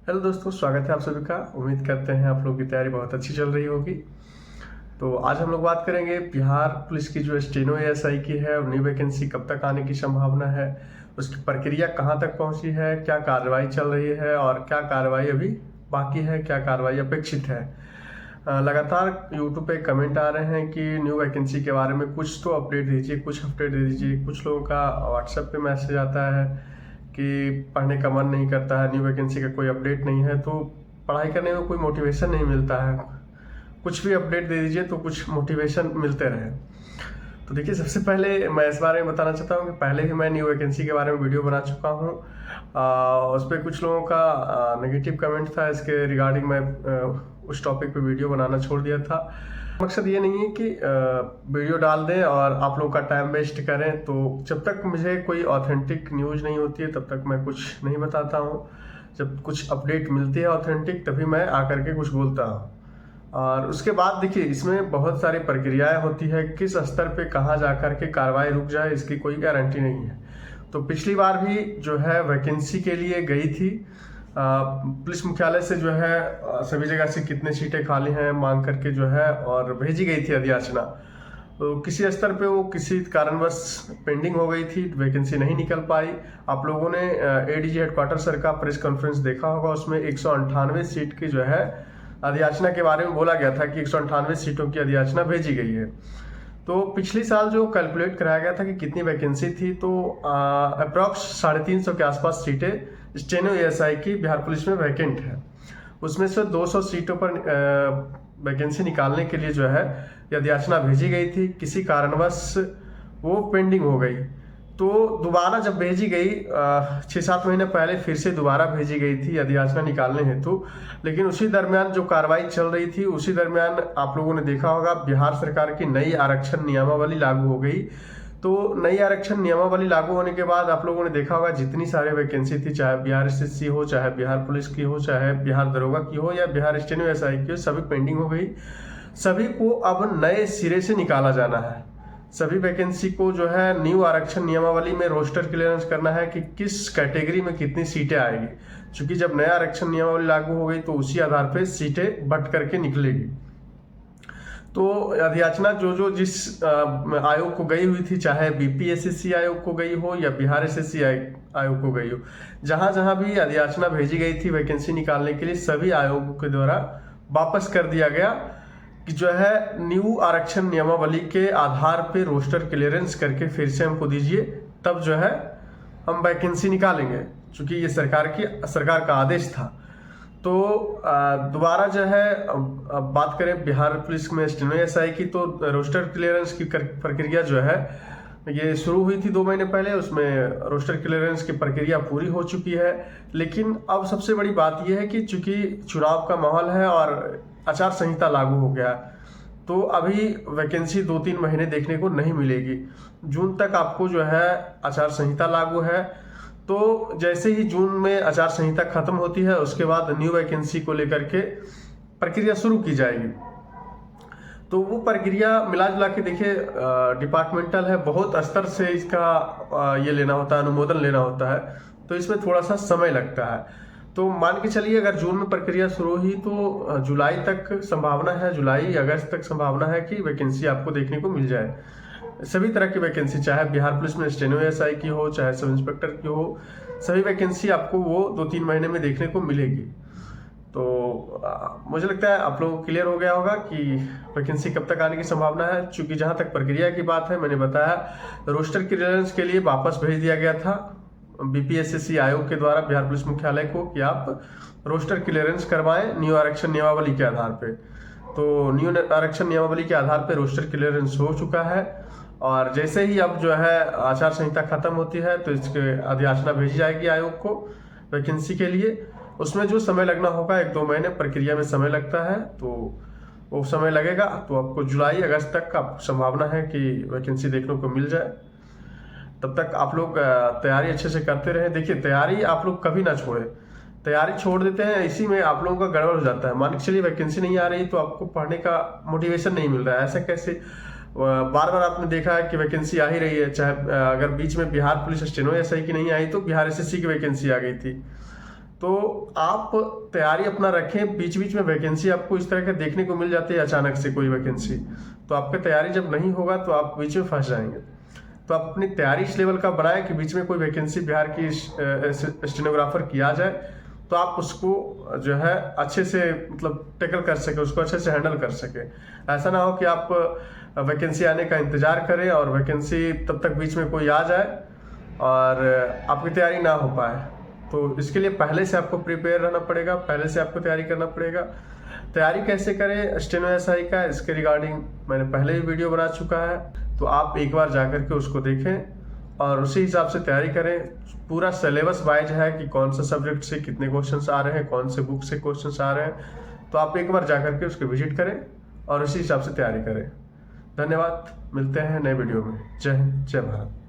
Hello दोस्तों, स्वागत है आप सभी का। उम्मीद करते हैं आप लोगों की तैयारी बहुत अच्छी चल रही होगी। तो आज हम लोग बात करेंगे बिहार पुलिस की जो स्टेनो एएसआई की है और न्यू वैकेंसी कब तक आने की संभावना है, उसकी प्रक्रिया कहाँ तक पहुँची है, क्या कार्रवाई चल रही है और क्या कार्रवाई अभी बाकी है, क्या कार्रवाई अपेक्षित है। लगातार यूट्यूब पे कमेंट आ रहे हैं कि न्यू वैकेंसी के बारे में कुछ तो अपडेट दीजिए, कुछ अपडेट दे दीजिए। कुछ लोगों का व्हाट्सएप पे मैसेज आता है कि पढ़ने का मन नहीं करता है, न्यू वैकेंसी का कोई अपडेट नहीं है, तो पढ़ाई करने में कोई मोटिवेशन नहीं मिलता है। कुछ भी अपडेट दे दीजिए तो कुछ मोटिवेशन मिलते रहे। तो देखिए, सबसे पहले मैं इस बारे में बताना चाहता हूँ कि पहले ही मैं न्यू वैकेंसी के बारे में वीडियो बना चुका हूँ। उस पर कुछ लोगों का नेगेटिव कमेंट था, इसके रिगार्डिंग मैं उस टॉपिक पे वीडियो बनाना छोड़ दिया था। मकसद ये नहीं है कि वीडियो डाल दें और आप लोगों का टाइम वेस्ट करें। तो जब तक मुझे कोई ऑथेंटिक न्यूज़ नहीं होती है तब तक मैं कुछ नहीं बताता हूँ। जब कुछ अपडेट मिलती है ऑथेंटिक तभी मैं आकर के कुछ बोलता हूँ। और उसके बाद देखिए, इसमें बहुत सारी प्रक्रियाएं होती है, किस स्तर पे कहाँ जा कर के कार्रवाई रुक जाए इसकी कोई गारंटी नहीं है। तो पिछली बार भी जो है वैकेंसी के लिए गई थी पुलिस मुख्यालय से, जो है सभी जगह से कितने सीटें खाली हैं मांग करके जो है और भेजी गई थी अधियाचना। तो किसी स्तर पे वो किसी कारणवश पेंडिंग हो गई थी, वैकेंसी नहीं निकल पाई। आप लोगों ने एडीजी हेडक्वार्टर सर का प्रेस कॉन्फ्रेंस देखा होगा, उसमें 198 सीट की जो है अधियाचना के बारे में बोला गया था कि 198 सीटों की अधियाचना भेजी गई है। तो पिछले साल जो कैलकुलेट कराया गया था कि कितनी वैकेंसी थी, तो अप्रॉक्स 350 के आसपास सीटें स्टेनो एएसआई की बिहार पुलिस में वैकेंट है। उसमें से 200 सीटों पर वैकेंसी निकालने के लिए जो है अधियाचना भेजी गई थी, किसी कारणवश वो पेंडिंग हो गई। तो दोबारा जब भेजी गई 6-7 महीने पहले फिर से दोबारा भेजी गई थी अधियाचना निकालने हेतु। लेकिन उसी दरमियान जो कार्रवाई चल रही थी, उसी दरमियान आप लोगों ने देखा होगा बिहार सरकार की नई आरक्षण नियमावली लागू हो गई। तो नई आरक्षण नियमावली लागू होने के बाद आप लोगों ने देखा होगा जितनी सारी वैकेंसी थी, चाहे बिहार एसएससी हो, चाहे बिहार पुलिस की हो, चाहे बिहार दरोगा की हो या बिहार स्टेनो एएसआई की हो, सभी पेंडिंग हो गई। सभी को अब नए सिरे से निकाला जाना है। सभी वैकेंसी को जो है न्यू आरक्षण नियमावली में रोस्टर क्लियरेंस करना है कि किस कैटेगरी में कितनी सीटें आएगी। क्योंकि जब नया आरक्षण नियमावली लागू हो गई तो उसी आधार पर सीटें बट करके निकलेगी। तो अधियाचना जो जिस आयोग को गई हुई थी, चाहे बीपीएससी आयोग को गई हो या बिहार एसएससी आयोग को गई हो, जहां जहां भी अधियाचना भेजी गई थी वैकेंसी निकालने के लिए, सभी आयोगों के द्वारा वापस कर दिया गया कि जो है न्यू आरक्षण नियमावली के आधार पे रोस्टर क्लियरेंस करके फिर से हमको दीजिए, तब जो है हम वैकेंसी निकालेंगे। क्योंकि ये सरकार का आदेश था। तो दोबारा जो है अब बात करें बिहार पुलिस में स्टेनो एएसआई की, तो रोस्टर क्लियरेंस की प्रक्रिया जो है ये शुरू हुई थी 2 महीने पहले। उसमें रोस्टर क्लियरेंस की प्रक्रिया पूरी हो चुकी है। लेकिन अब सबसे बड़ी बात यह है कि चूंकि चुनाव का माहौल है और आचार संहिता लागू हो गया, तो अभी वैकेंसी 2-3 महीने देखने को नहीं मिलेगी। जून तक आपको जो है आचार संहिता लागू है। तो जैसे ही जून में आचार संहिता खत्म होती है, उसके बाद न्यू वैकेंसी को लेकर के प्रक्रिया शुरू की जाएगी। तो वो प्रक्रिया मिला जुला के देखिए डिपार्टमेंटल है, बहुत स्तर से इसका ये लेना होता है, अनुमोदन लेना होता है। तो इसमें थोड़ा सा समय लगता है। तो मान के चलिए अगर जून में प्रक्रिया शुरू हुई तो जुलाई तक संभावना है, जुलाई अगस्त तक संभावना है कि वैकेंसी आपको देखने को मिल जाए। सभी तरह की वैकेंसी, चाहे बिहार पुलिस में स्टेनो एएसआई की हो, चाहे सब इंस्पेक्टर की हो, सभी वैकेंसी आपको वो 2-3 महीने में देखने को मिलेगी। तो मुझे लगता है आप लोगों को क्लियर हो गया होगा कि वैकेंसी कब तक आने की संभावना है। चूंकि जहां तक प्रक्रिया की बात है, मैंने बताया रोस्टर क्लियरेंस के लिए वापस भेज दिया गया था बीपीएससी आयोग के द्वारा बिहार पुलिस मुख्यालय को कि आप रोस्टर क्लियरेंस करवाएं न्यू आरक्षण नियमावली के आधार पे। तो न्यू आरक्षण नियमावली के आधार पे रोस्टर क्लियरेंस हो चुका है। और जैसे ही अब जो है आचार संहिता खत्म होती है तो इसके अधियाचना भेजी जाएगी आयोग को वैकेंसी के लिए। उसमें जो समय लगना होगा 1-2 महीने प्रक्रिया में समय लगता है, तो वो समय लगेगा। तो आपको जुलाई अगस्त तक का संभावना है कि वैकेंसी देखने को मिल जाए। तब तक आप लोग तैयारी अच्छे से करते रहे। देखिए, तैयारी आप लोग कभी ना छोड़े। तैयारी छोड़ देते हैं, इसी में आप लोगों का गड़बड़ हो जाता है। मान के चलिए वैकेंसी नहीं आ रही तो आपको पढ़ने का मोटिवेशन नहीं मिल रहा है। ऐसा कैसे? बार बार आपने देखा है कि वैकेंसी आ ही रही है। चाहे अगर बीच में बिहार पुलिस स्टेनो एएसआई की नहीं आई तो बिहार एसएससी की वैकेंसी आ गई थी। तो आप तैयारी अपना रखें। बीच बीच में वैकेंसी आपको इस तरह के देखने को मिल जाती है, अचानक से कोई वैकेंसी, तो आपकी तैयारी जब नहीं होगा तो आप बीच में फंस जाएंगे। तो आप अपनी तैयारी इस लेवल का बनाएं कि बीच में कोई वैकेंसी बिहार की स्टेनोग्राफर की आ जाए तो आप उसको जो है अच्छे से मतलब टैकल कर सके, उसको अच्छे से हैंडल कर सके। ऐसा ना हो कि आप वैकेंसी आने का इंतजार करें और वैकेंसी तब तक बीच में कोई आ जाए और आपकी तैयारी ना हो पाए। तो इसके लिए पहले से आपको प्रिपेयर रहना पड़ेगा, पहले से आपको तैयारी करना पड़ेगा। तैयारी कैसे करें स्टेनो एसआई का, इसके रिगार्डिंग मैंने पहले ही वीडियो बना चुका है, तो आप एक बार जाकर के उसको देखें और उसी हिसाब से तैयारी करें। पूरा सिलेबस वाइज है कि कौन सा सब्जेक्ट से कितने क्वेश्चंस आ रहे हैं, कौन से बुक से क्वेश्चंस आ रहे हैं, तो आप एक बार जाकर के उसको विजिट करें और उसी हिसाब से तैयारी करें। धन्यवाद, मिलते हैं नए वीडियो में। जय हिंद, जय भारत।